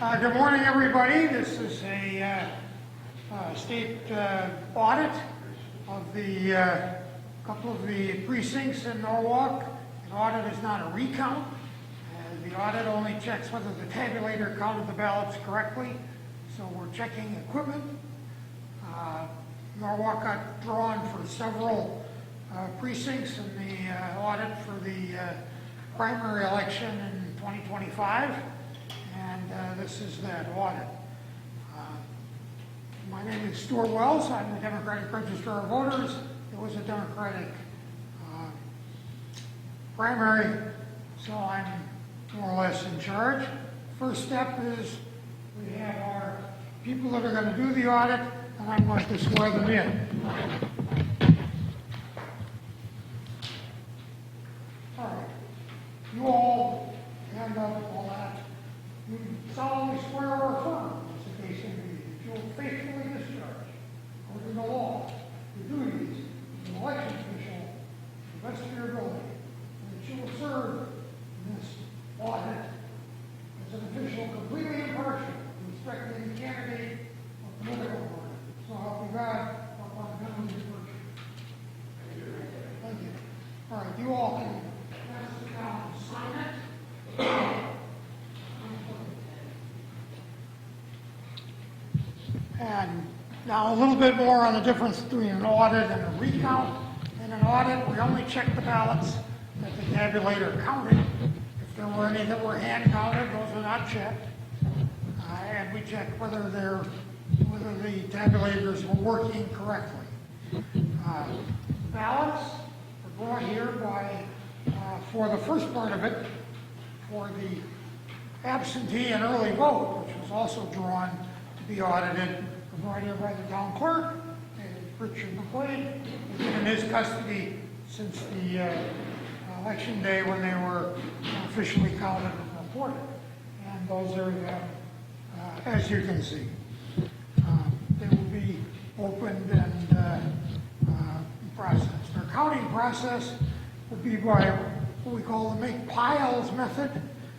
Good morning, everybody. This is a state audit of the couple of the precincts in Norwalk. An audit is not a recount. The audit only checks whether the tabulator counted the ballots correctly. So we're checking equipment. Norwalk got drawn for several precincts in the audit for the primary election in 2025. And this is that audit. My name is Stuart Wells. I'm the Democratic Register of Voters. It was a Democratic primary, so I'm more or less in charge. First step is we have our people that are going to do the audit, and I'm going to swear them in. All right. You all hand up all that. You solemnly swear or affirm, as the case may be, that you will faithfully discharge, according to the law, the duties of an election official to the best of your ability, and that you will serve in this audit as an official completely impartial, respecting the candidate of political party. So help you God, upon the penalty of virtue. Thank you. All right, you all can pass it down and sign it. And now a little bit more on the difference between an audit and a recount. In an audit, we only check the ballots that the tabulator counted. If there were any that were hand counted, those are not checked. And we check whether the tabulators were working correctly. Ballots are brought here by, for the first part of it, for the absentee and early vote, which was also drawn to be audited, brought here by the town clerk, Richard McQuaid, who's been in his custody since the election day when they were officially counted and reported. And those are, as you can see, they will be opened and processed. Our counting process will be by what we call the make piles method.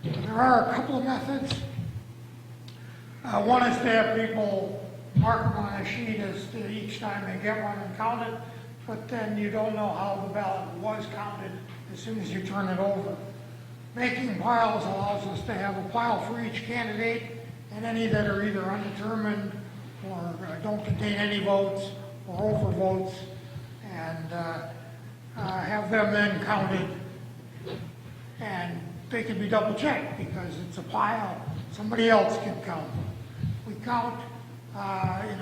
There are a couple of methods. One is to have people mark them on a sheet as to each time they get one and count it, but then you don't know how the ballot was counted as soon as you turn it over. Making piles allows us to have a pile for each candidate, and any that are either undetermined or don't contain any votes or overvotes, and have them then counted, and they can be double checked because it's a pile. Somebody else can count them. We count in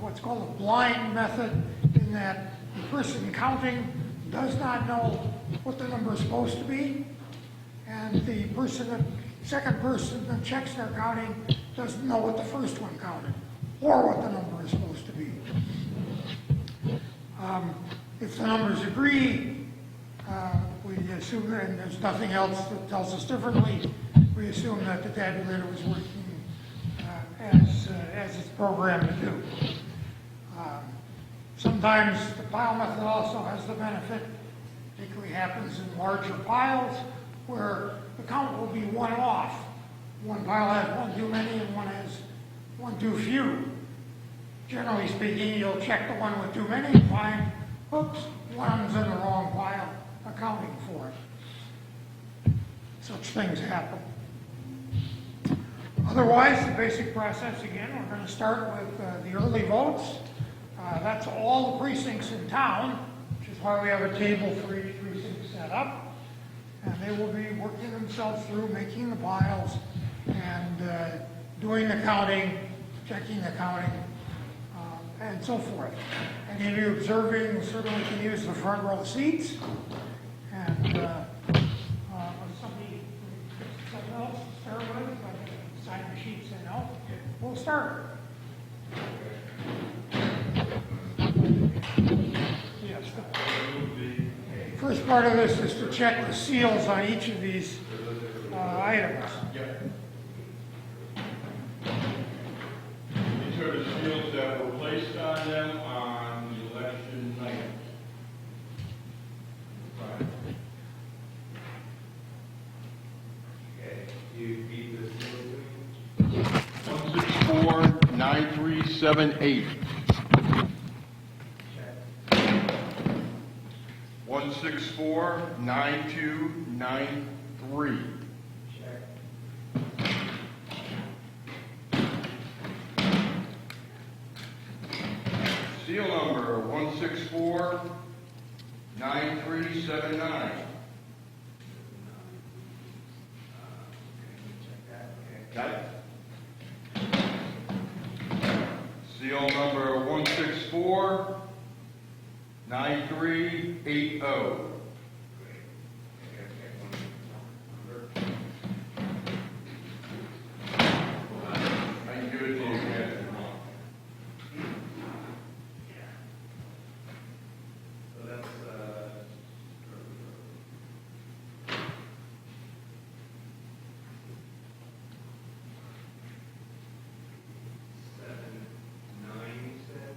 what's called a blind method, in that the person counting does not know what the number is supposed to be, and the second person that checks their counting doesn't know what the first one counted or what the number is supposed to be. If the numbers agree, we assume, and there's nothing else that tells us differently, we assume that the tabulator was working as it's programmed to do. Sometimes the pile method also has the benefit, particularly happens in larger piles, where the count will be one off. One pile has one too many and one has one too few. Generally speaking, you'll check the one with too many and find, oops, one's in the wrong pile, accounting for it. Such things happen. Otherwise, the basic process, again, we're going to start with the early votes. That's all the precincts in town, which is why we have a table for each precinct set up. And they will be working themselves through, making the piles, and doing the counting, checking the counting, and so forth. Any of you observing certainly can use the front row seats. And something else to start with, sign the sheets in out. We'll start. Yes. The first part of this is to check the seals on each of these items. These are the seals that were placed on them on the election night. Right. Okay. Do you keep the seals? 9378. 1649293. Seal number 1649379. Got it? Seal number 1649380. I can give it to you again if you want. So that's, 7-9, you said?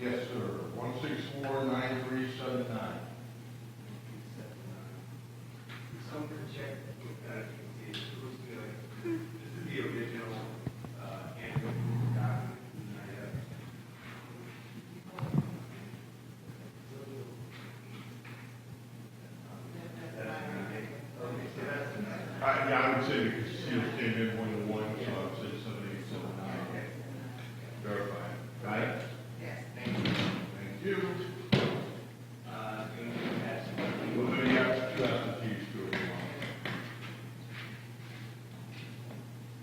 Yes, sir. 1649379. Some check, this is the original, handwritten document. Yeah, I would say the seals came in 1-to-1, so I would say 7879. Verify. Got it? Yes, thank you. Thank you. Going to pass. We'll do the two absentees too if you want.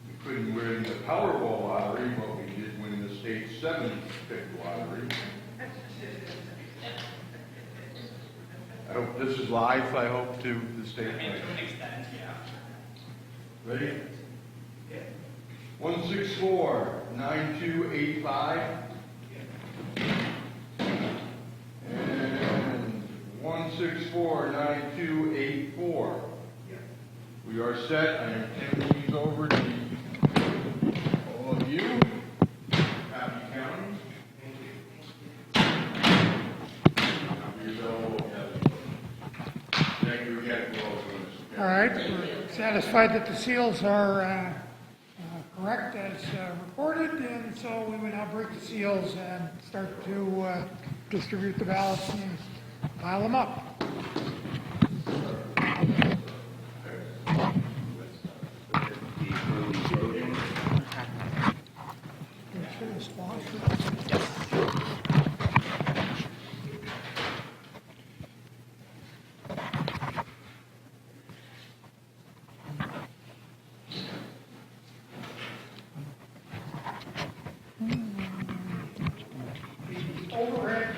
We couldn't win the Powerball lottery, but we did win the state 7-pick lottery. I hope this is live, I hope, to the state. To an extent, yeah. Ready? Yeah. 1649285. And 1649284. Yeah. We are set. I am handing these over to all of you. Happy counting. Thank you. Thank you again for all doing this. All right, we're satisfied that the seals are correct as reported, and so we will now break the seals and start to distribute the ballots and pile them up. Overhead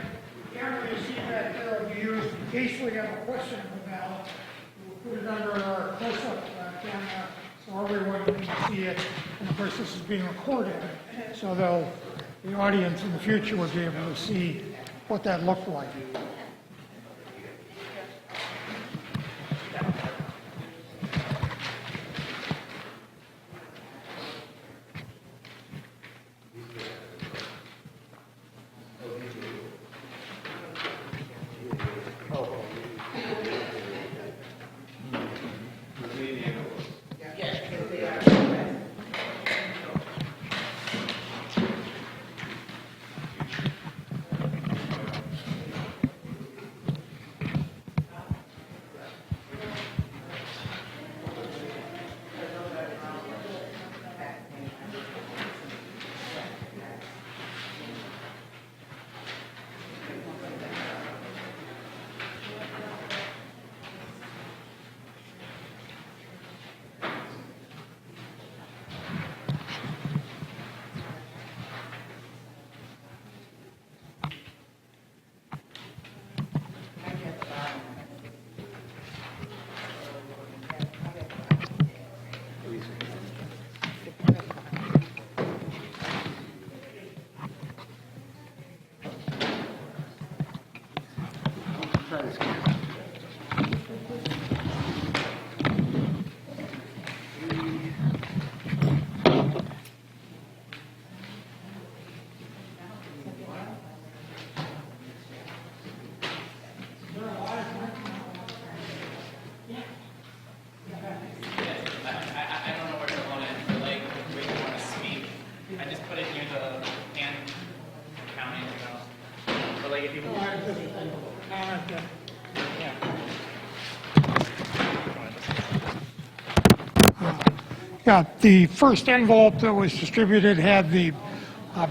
camera, you see that there will be used in case we have a question of the ballot. We'll put it under our close-up camera so everyone can see it. And of course, this is being recorded, so the audience in the future will be able to see what that looked like. you. Yeah, the first envelope that was distributed had the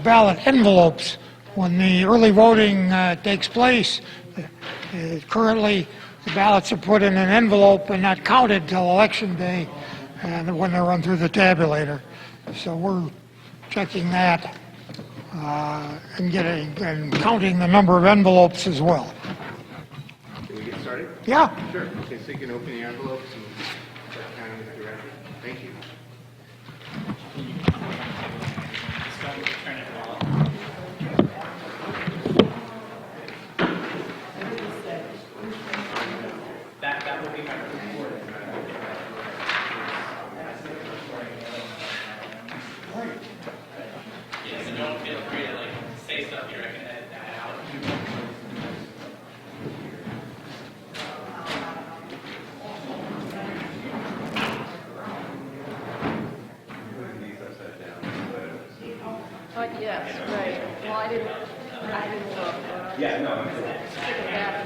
ballot envelopes. When the early voting takes place, currently the ballots are put in an envelope and not counted till election day, and when they're run through the tabulator. So we're checking that and counting the number of envelopes as well. Can we get started? Yeah. Sure. Okay, so you can open the envelopes and start counting the direction. Thank you. Turn it off. That will be my report. Yeah, so don't feel free to like say stuff you reckon that out. Yes, right. Well, I didn't look. Yeah, no. Stick it back.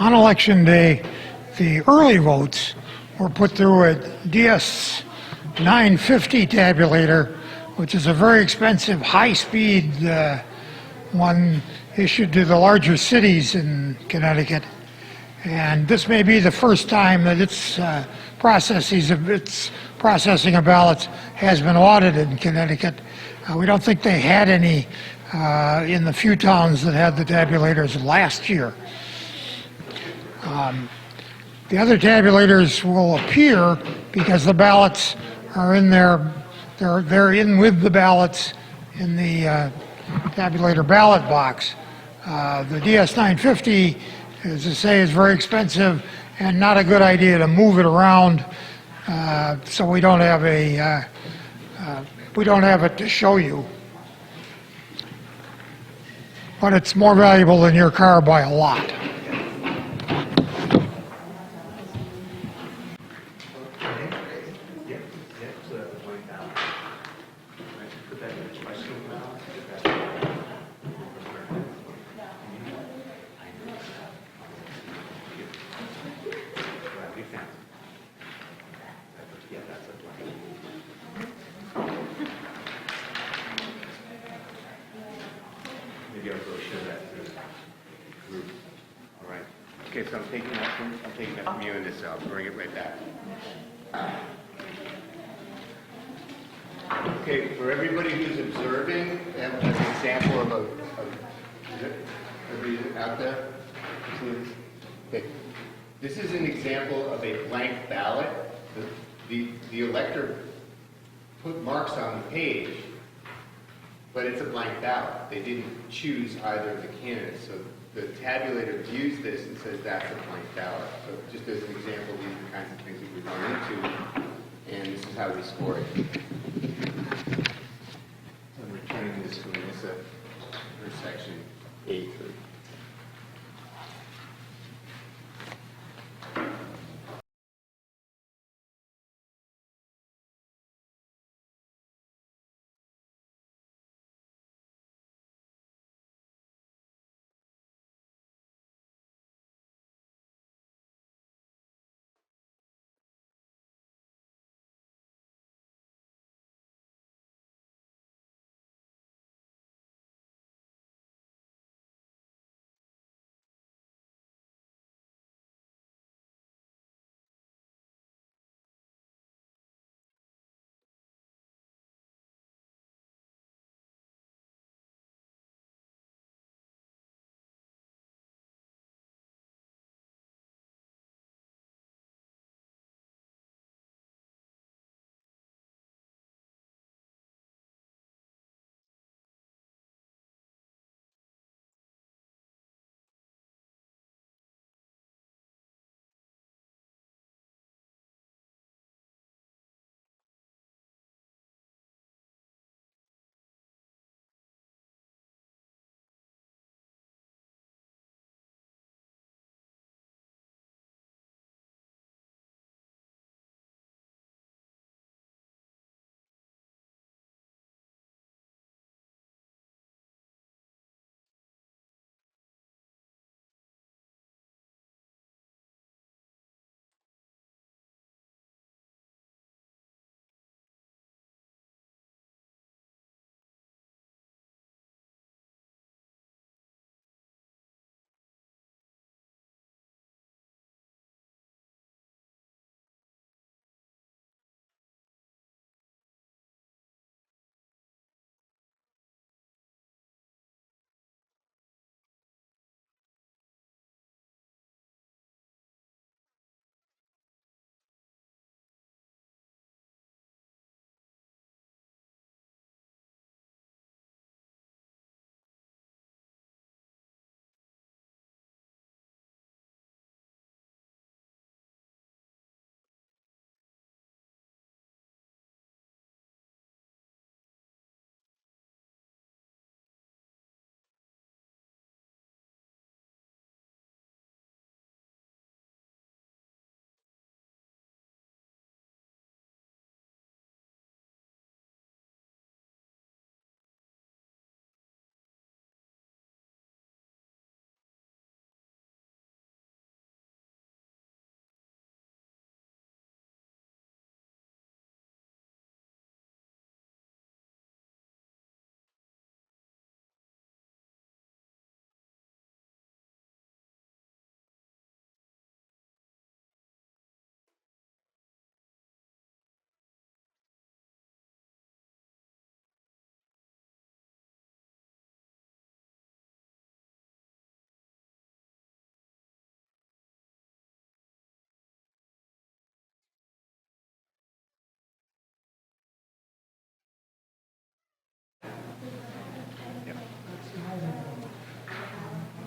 On election day, the early votes were put through a DS 950 tabulator, which is a very expensive, high-speed one issued to the larger cities in Connecticut. And this may be the first time that its processing of ballots has been audited in Connecticut. We don't think they had any in the few towns that had the tabulators last year. The other tabulators will appear because the ballots are in there. They're in with the ballots in the tabulator ballot box. The DS 950, as I say, is very expensive and not a good idea to move it around. So we don't have it to show you. But it's more valuable than your car by a lot. Maybe I'll go show that to the group. All right. Okay, so I'm taking that from you and this, I'll bring it right back. Okay, for everybody who's observing, as an example of is it, everybody out there? See this? Okay. This is an example of a blank ballot. The elector put marks on the page, but it's a blank ballot. They didn't choose either of the candidates. So the tabulator views this and says that's a blank ballot. So just as an example, these are the kinds of things that we run into, and this is how we score it. I'm returning this to Melissa for section 8.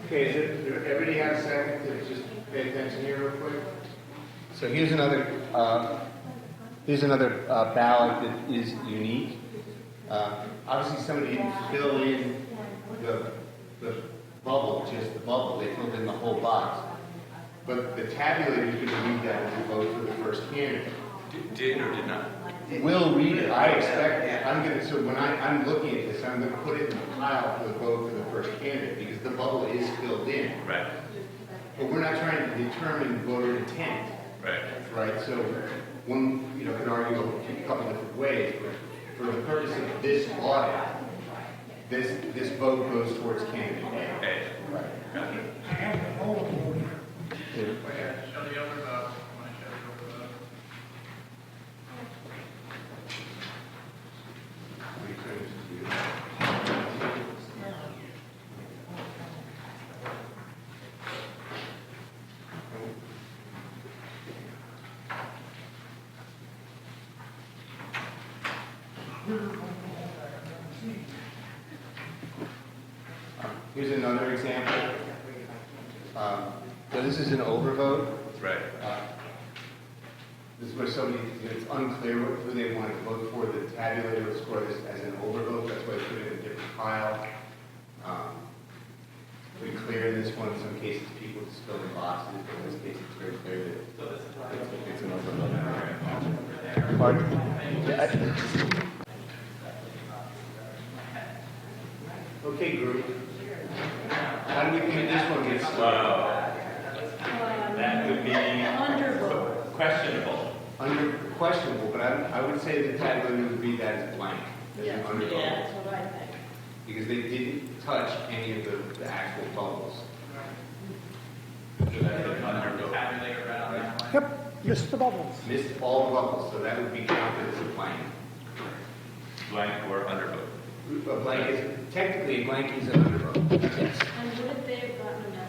Okay, everybody have a second to just pay attention here real quick? So here's another ballot that is unique. Obviously, somebody didn't fill in the bubble, just the bubble. They filled in the whole box. But the tabulator is going to read that as a vote for the first candidate. Did or did not? Will read it. I expect it. So when I'm looking at this, I'm going to put it in the pile for the vote for the first candidate because the bubble is filled in. Right. But we're not trying to determine voter intent. Right. Right, so one, can argue a couple different ways, but for the purpose of this audit, this vote goes towards candidate A. Okay. Right. I have the overvote here. Show the overvote. Want to show the overvote? Here's another example. So this is an overvote. Right. This is where somebody, it's unclear who they want to vote for. The tabulator will score this as an overvote. That's why I put it in a different pile. We clear in this one. In some cases, people just fill in boxes. But in this case, it's very clear that it's an overvote. Pardon? Yeah, okay, group. How do we think this one gets started? That would be Undervote. questionable. Questionable, but I would say the tabulator would read that as blank, as an undervote. Yeah, that's what I think. Because they didn't touch any of the actual bubbles. So that's an undervote. Tabulator right on that one. Yep, just the bubbles. Missed all the bubbles, so that would be counted as a blank. Blank or undervote. A blank is, technically, a blank is an undervote, yes. And would they have gotten a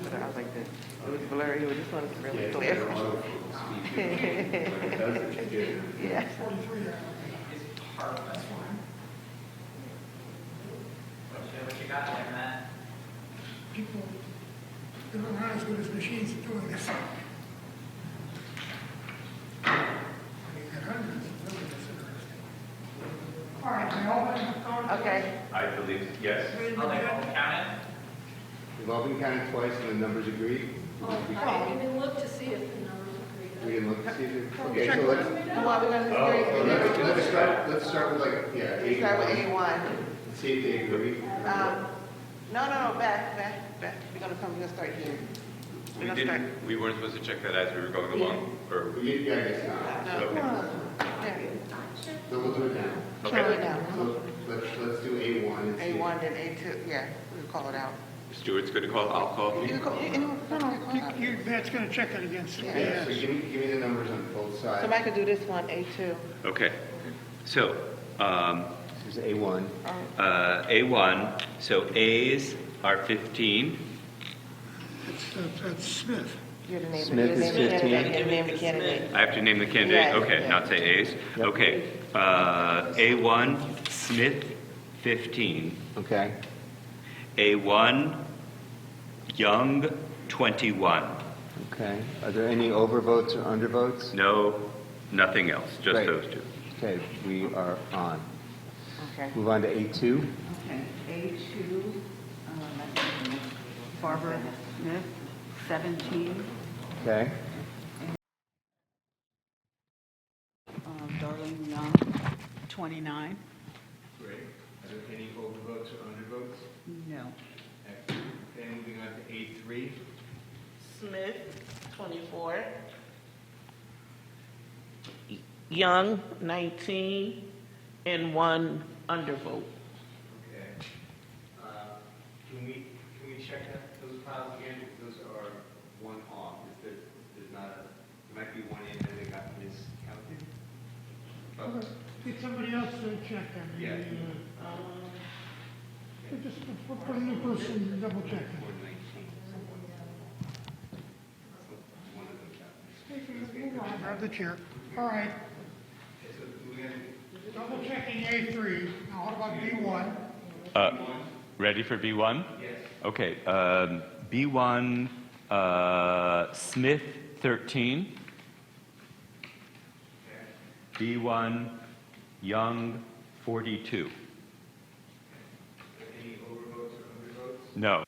but I was like this. It was blurry, but this one is really Yeah, clear. they're auto speed. It does, it's good. Yeah. 43 there. That's fine. What you got there, Matt? People, they're not as good as machines at doing this. You got hundreds, really, that's interesting. All right, may I open the count? Okay. I believe, yes. I'll make a count We've all been counted twice and the numbers agreed? Oh, I didn't even look to see if the numbers agreed. We didn't look to see if it, okay, so let's, Well, we're gonna start, let's start with like, yeah, we start with A1. A1. Let's see if they agree. No, back. We're gonna start here. We We're gonna start. didn't, we weren't supposed to check that as we were going along, or, Yeah, I guess not. No. okay. There. So we'll do it now. Slow it Okay. down. So let's do A1 and see. A1, then A2, yeah, we'll call it out. Stuart's good to call, I'll call. You can call, call it out. Matt's gonna check it against. Yeah. Yeah, so give me the numbers on both sides. Somebody could do this one, A2. Okay, so, This is A1. A1, so A's are 15, That's Smith. You're the name, Smith is 15. You're the name of the candidate. I have to name the candidate, Yeah, okay, yeah. not say A's. Okay, A1, Smith, 15. Okay. A1, Young, 21. Okay. Are there any overvotes or undervotes? No, nothing else, just Great. those two. Okay, we are on. Okay. Move on to A2. Okay, A2, Barbara Smith, 17. Okay. Darlene Young, 29. Great. Are there any overvotes or undervotes? No. Excellent. Okay, moving on to A3. Smith, 24. Young, 19, and one undervote. Okay. Can we check that, those files again? Those are one off. There's not a, there might be one in there that got miscounted. Oh, Did somebody else check that? Yeah. Just put a new person, double check it. 419. One of them got missed. Grab the chair. All right, Okay, so moving on. double checking A3. Now, what about B1? Ready for B1? Yes. Okay, B1, Smith, 13. B1, Young, 42. Any overvotes or undervotes? No.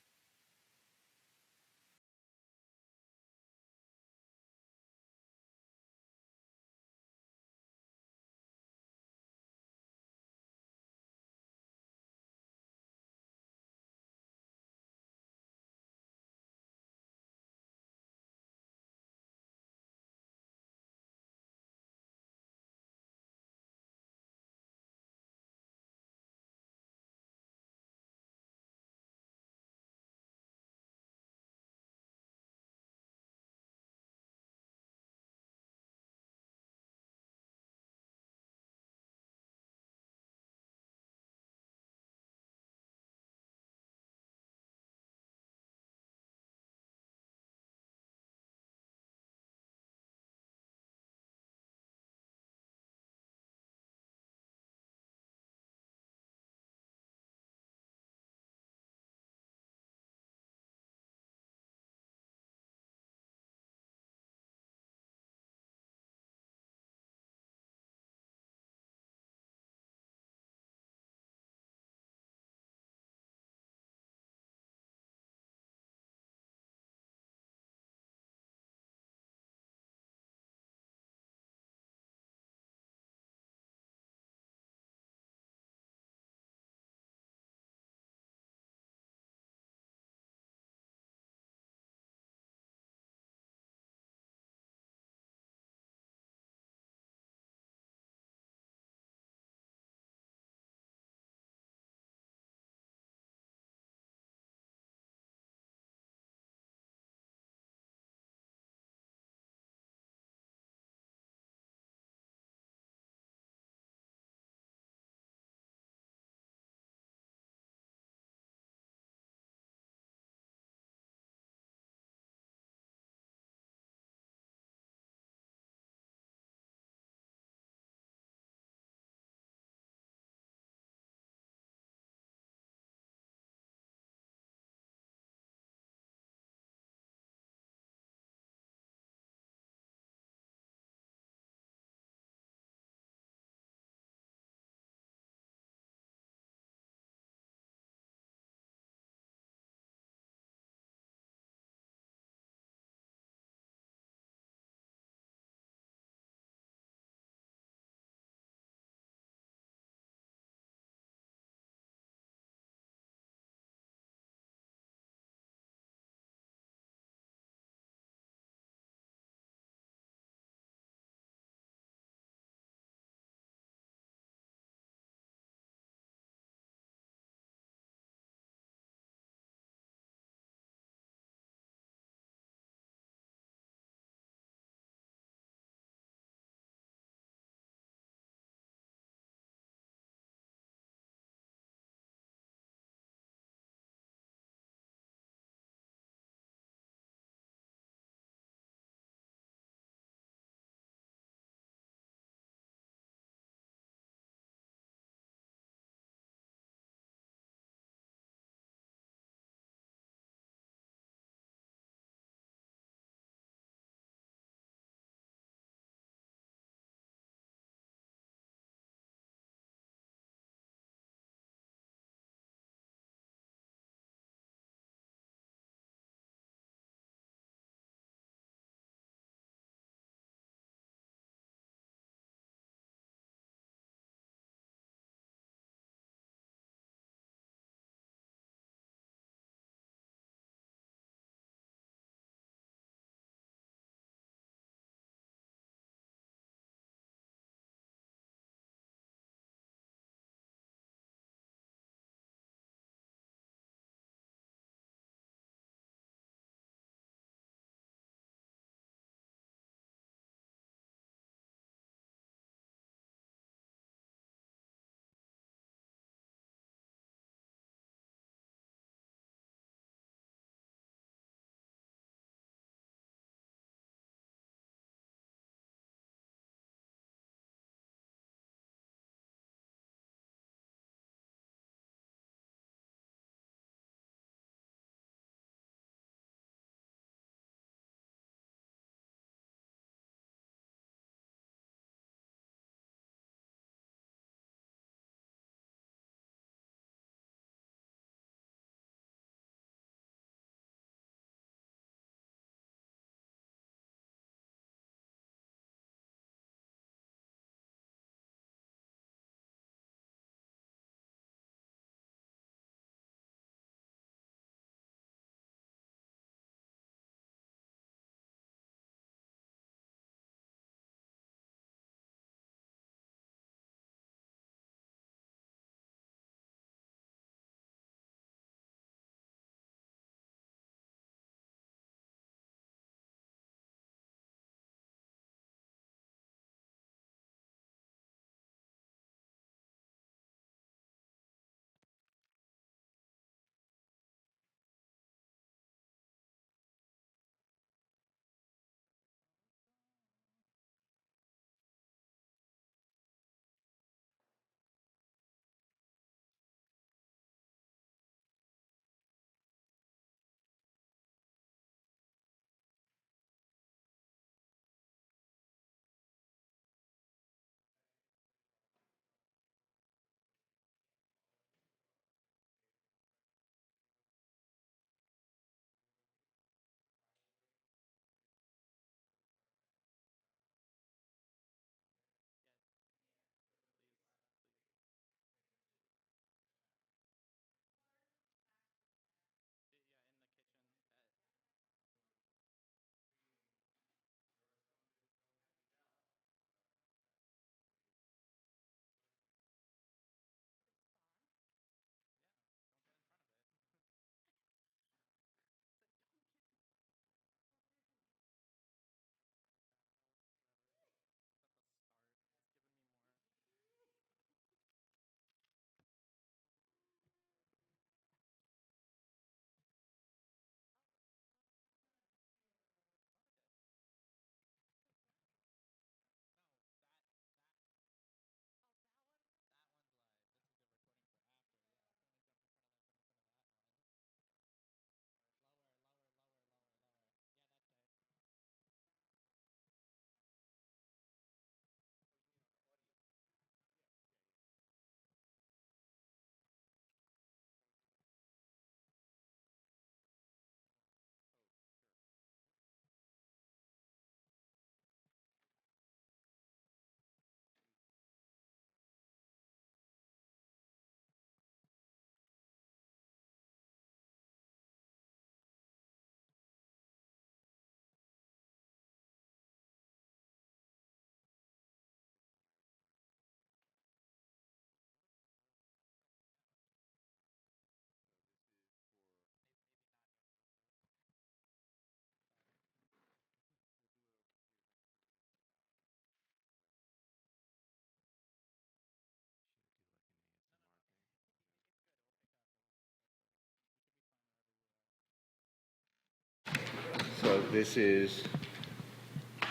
So this is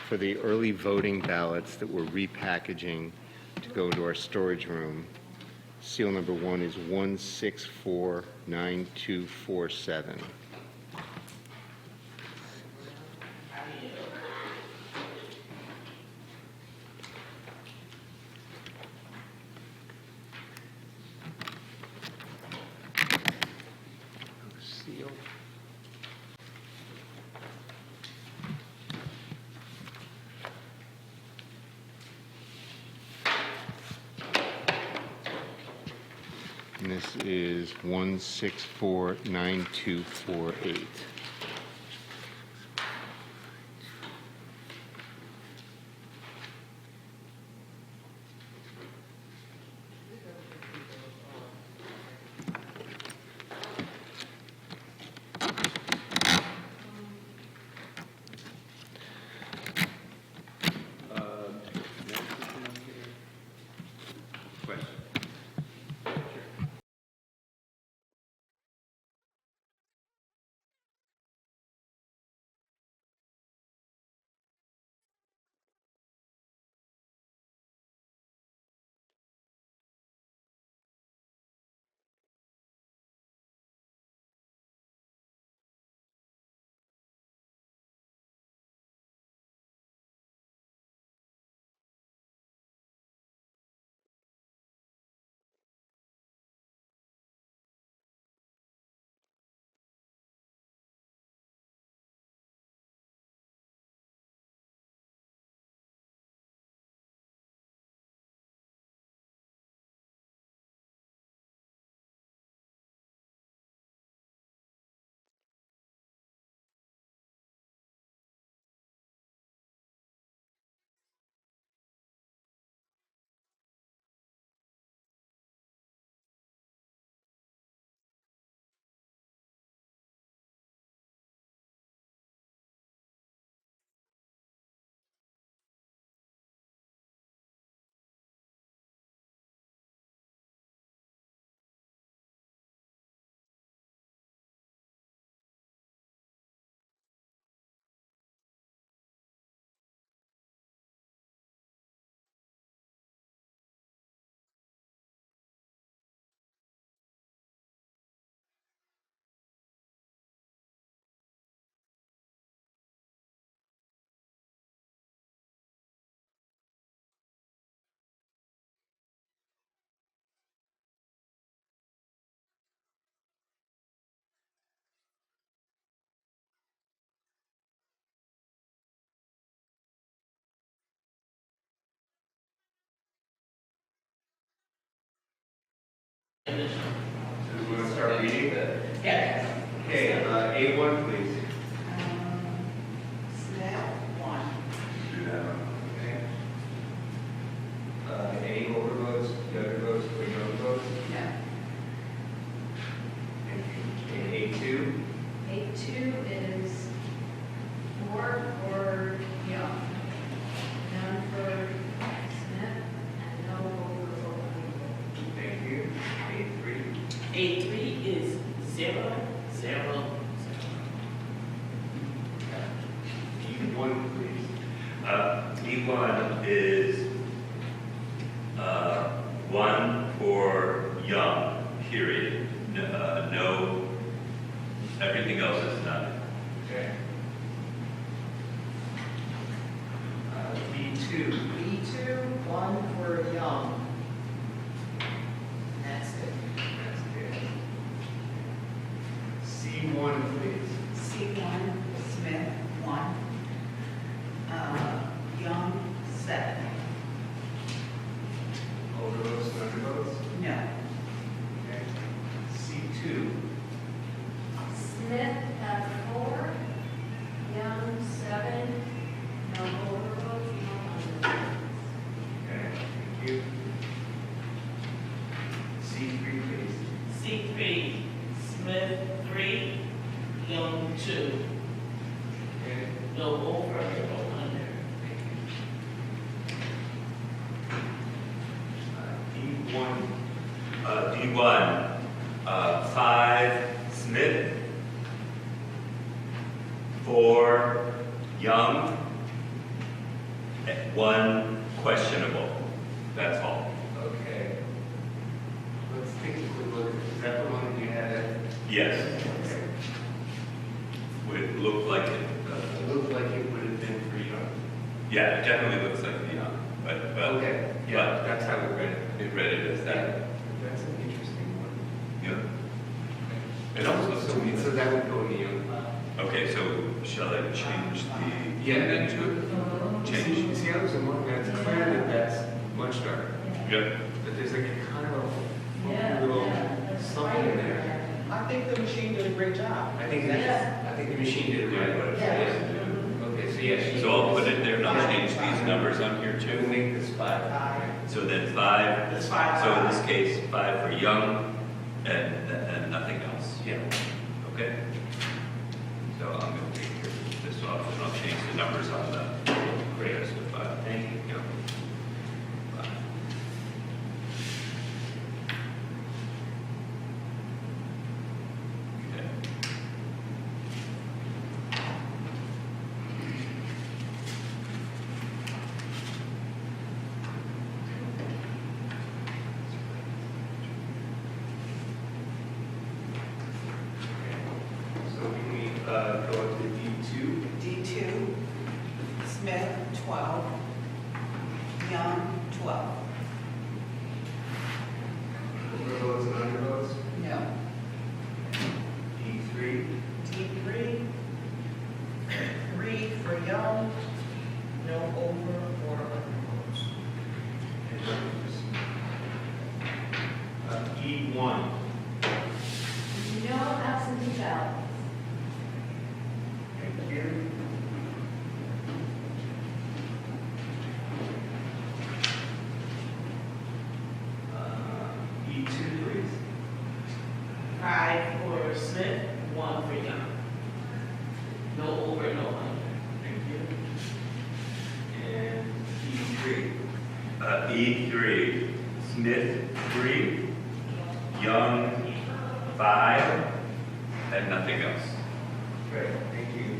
for the early voting ballots that we're repackaging to go into our storage room. Seal number 1 is 1649247. Seal. And this is 1649248. Do we want to start reading? Yes. Okay, A1, please. Smith, 1. Do that one. Okay. Any overvotes, undervotes, or no votes? No. And A2? A2 is 4 for Young, none for Smith, and no overvote. Thank you. A3? A3 is 0, 0, D1, please. D1 is 1 for young, period. No, everything else is none. Okay. B2. B2, 1 for Young. That's it. That's good. C1, please. C1, Smith, 1. Young, 7. Overvotes and undervotes? No. Okay. C2. Smith has 4, Young 7, no overvote, no undervote. Okay, thank you. C3, please. C3, Smith 3, Young 2. Okay. No over, no under. D1. D1, 5 Smith, 4 4 young, and 1 questionable. That's all. Okay. Let's take a quick look. Is that the one that you had? Yes. Okay. Would it look like it? It looked like it would have been for you. Yeah, it definitely looks like the young, but Okay, yeah, that's how we read it. it read it as that. That's an interesting one. Yeah. It also So that would go in the young. Okay, so shall I change the? Yeah. Then to change. See, I was among that, it's clear that that's much darker, Yep. but there's like a kind of Yeah, a little yeah. something in there. I think the machine did a great job. I think the machine did it right. What it's Yeah. supposed to do. Okay, so yeah. So I'll put it there and I'll change these numbers on here We'll too. make this 5. So then 5. That's 5. So in this case, 5 for young and nothing else. Yeah. Okay? So I'm going to take this off and I'll change the numbers on the rest of 5. Thank you. Yep. 5. Okay. So can we go up to D2? D2, Smith, 12, Young, 12. Overvotes and undervotes? No. D3? D3, 3 for Young, no over or undervotes. And numbers. E1. No absentee ballots. Thank you. E2, please. 5 for Smith, 1 for Young. No over, no under. Thank you. And E3. E3, Smith 3, Young 5, and nothing else. Great, thank you.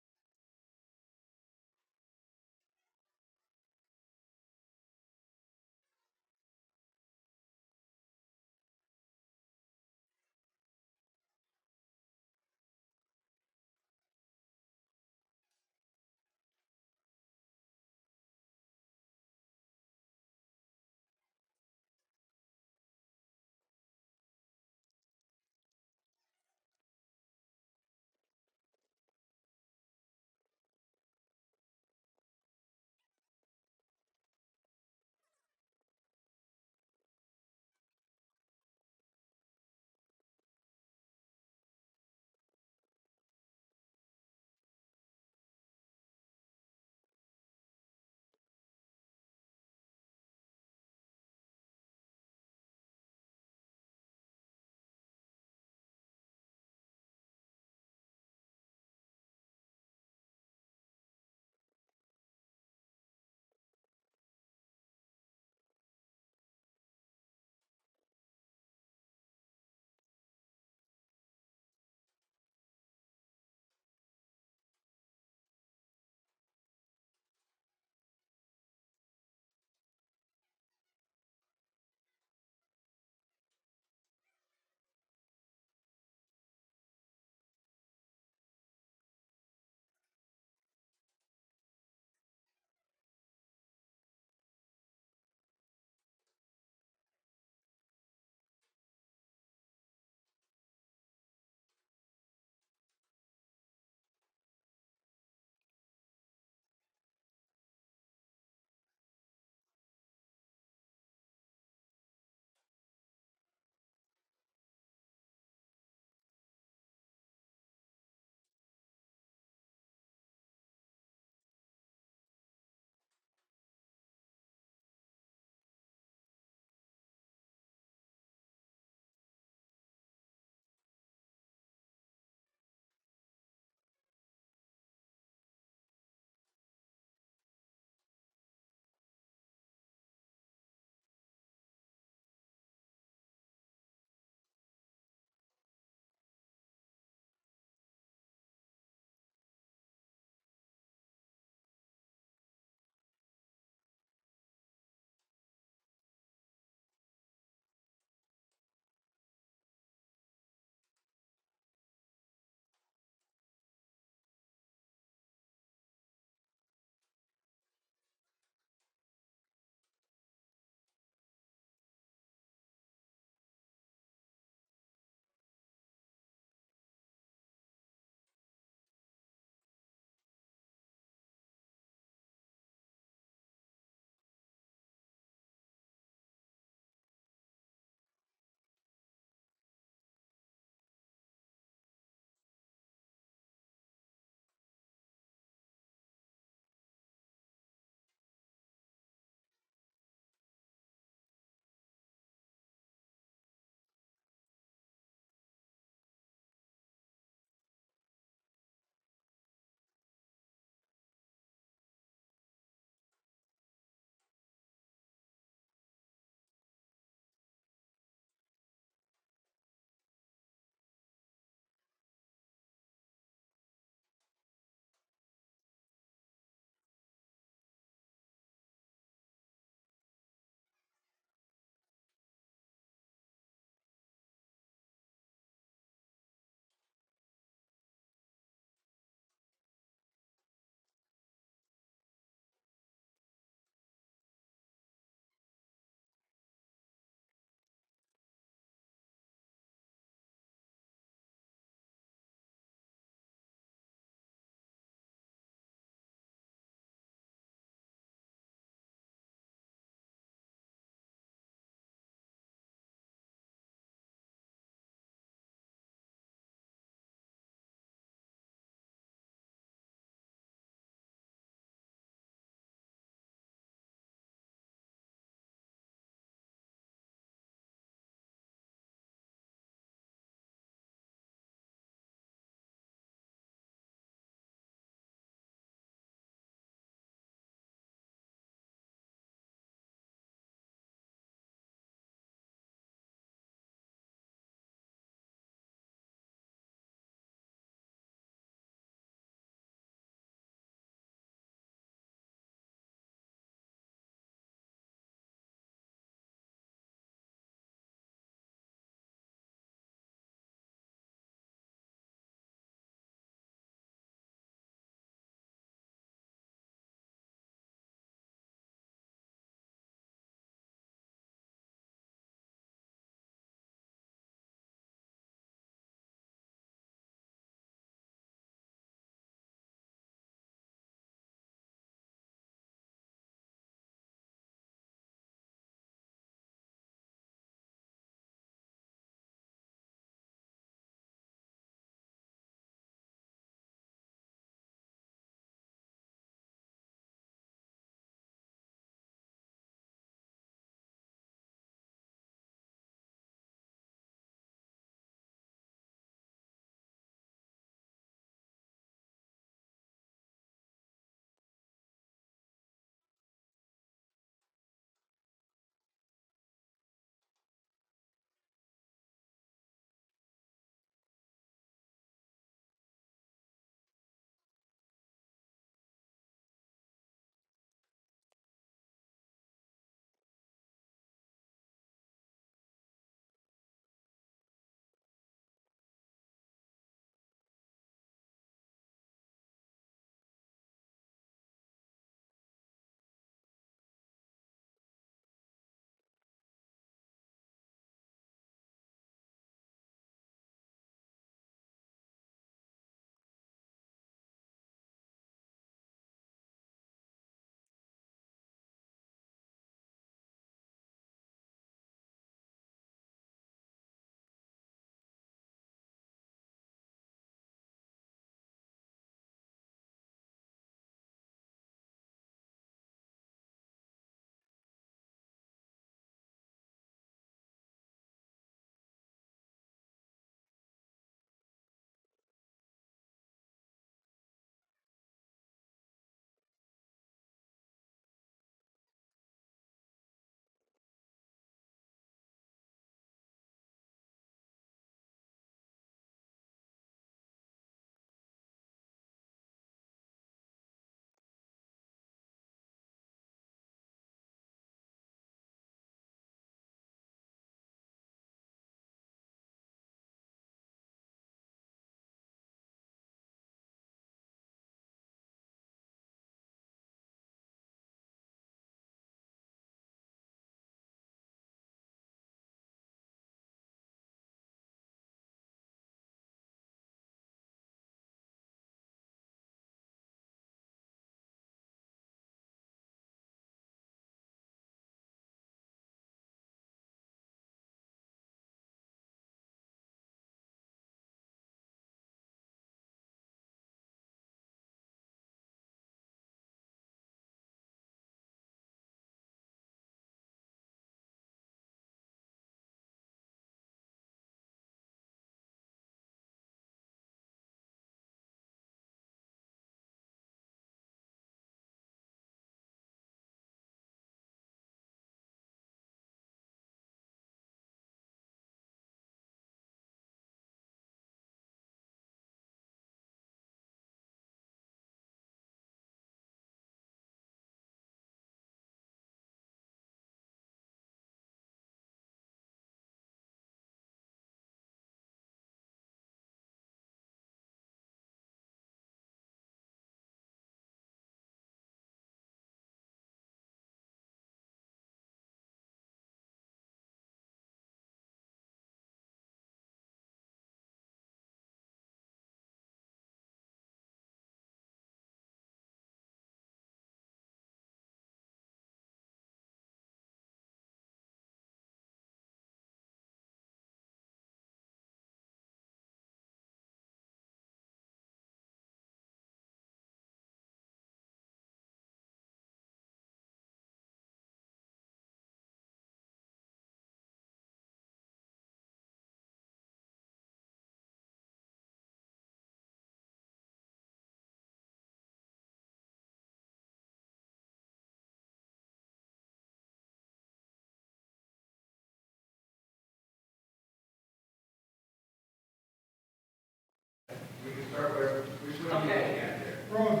can start where, which one do you Okay. look at there? Road,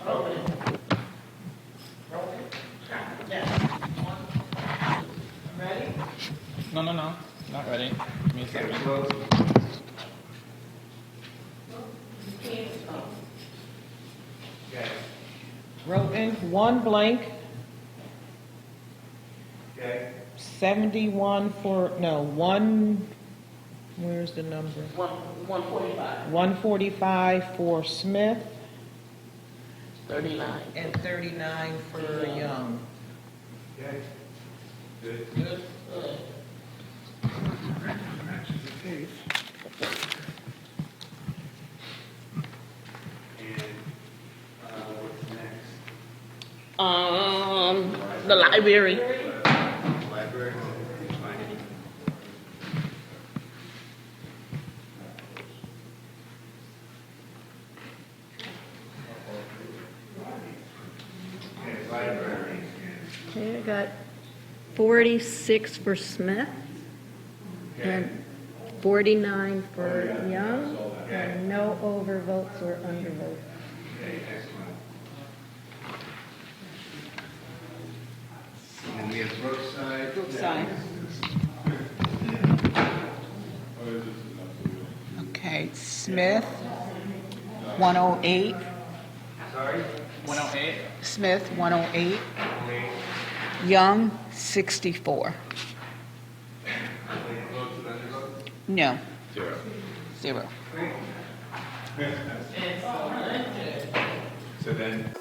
Open. Yes. Ready? No, not ready. Give me a Okay, second. close. Okay, Wrote in one blank, okay, 71 for, no, one, where's the number? 145. 145 for Smith 39. and 39 for Young. okay. Good. Good. matches the case. And, what's next? The library. Library. Okay, library. Okay, I got 46 for Smith Okay, and 49 for Young, and no overvotes or undervotes. okay, excellent. And we have Brookside. Brookside. Oh, this is enough. Okay, Smith, 108. Sorry? 108. Smith, 108. Okay. Young, 64. Any votes and undervotes? No, Zero. 0. So then,